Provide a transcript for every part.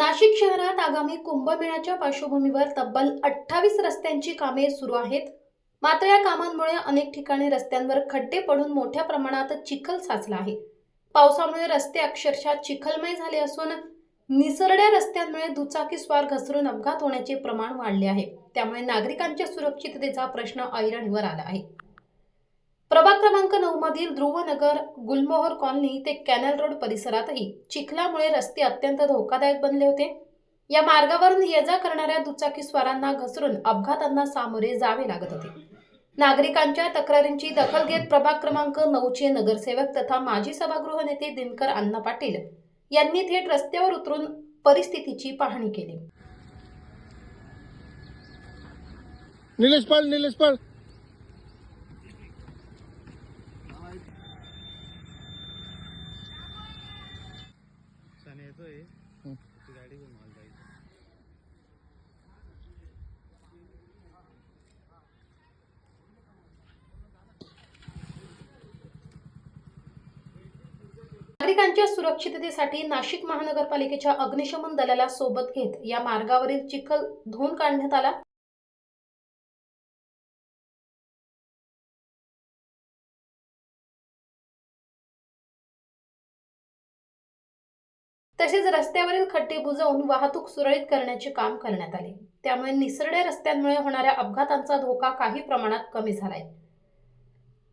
नाशिक शहरात आगामी कुंभमेळ्याच्या पार्श्वभूमीवर तब्बल 28 रस्त्यांची कामे सुरू आहेत। मात्र या कामांमुळे अनेक ठिकाणी रस्त्यांवर खड्डे पडून मोठ्या प्रमाणात चिखल साचला आहे। पावसामुळे रस्ते अक्षरशः चिखलमय झाले असून निसरड्या रस्त्यांमुळे दुचाकीस्वार घसरून अपघात होण्याचे प्रमाण वाढले आहे। त्यामुळे नागरिकांच्या सुरक्षिततेचा प्रश्न ऐरणीवर आला आहे। प्रभाग क्रमांक 9 मधील ध्रुवनगर, गुलमोहर कॉलनी ते कॅनल रोड परिसरातही चिखलामुळे रस्ते अत्यंत धोकादायक बनले होते। या मार्गावरून ये-जा करणाऱ्या दुचाकीस्वारांना घसरून अपघातांना सामोरे जावे लागत होते। नागरिकांच्या तक्रारींची दखल घेत प्रभाग क्रमांक 9चे नगरसेवक तथा माजी सभागृह नेते दिनकर अण्णा पाटील यांनी थेट रस्त्यावर उतरून परिस्थितीची पाहणी केली। निलेश पाल गाड़ी को माल जाएगी। नागरिकांच्या सुरक्षिततेसाठी नाशिक महानगरपालिकेच्या अग्निशमन दलाला सोबत घेत या मार्गावरील चिखल धुवून काढण्यात आला। तसेच रस्त्यावरील खड्डे बुजवून वाहतूक सुरळीत करण्याचे काम करण्यात आले। त्यामुळे निसरड्या रस्त्यांमुळे होणाऱ्या अपघातांचा धोका काही प्रमाणात कमी झालाय।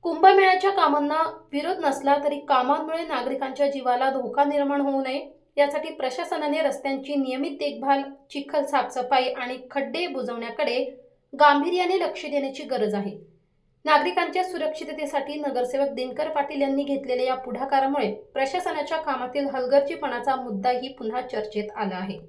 कुंभमेळ्याच्या कामांना विरोध नसला तरी कामांमुळे नागरिकांच्या जीवाला धोका निर्माण होऊ नये यासाठी प्रशासनाने रस्त्यांची नियमित देखभाल, चिखल साफसफाई आणि खड्डे बुजवण्याकडे गांभीर्याने लक्ष देण्याची गरज आहे। नागरिकांच्या सुरक्षिततेसाठी नगरसेवक दिनकर पाटील यांनी घेतलेल्या या पुढाकारामुळे प्रशासनाच्या कामातील हलगर्जीपणाचा मुद्दाही पुन्हा चर्चेत आला आहे।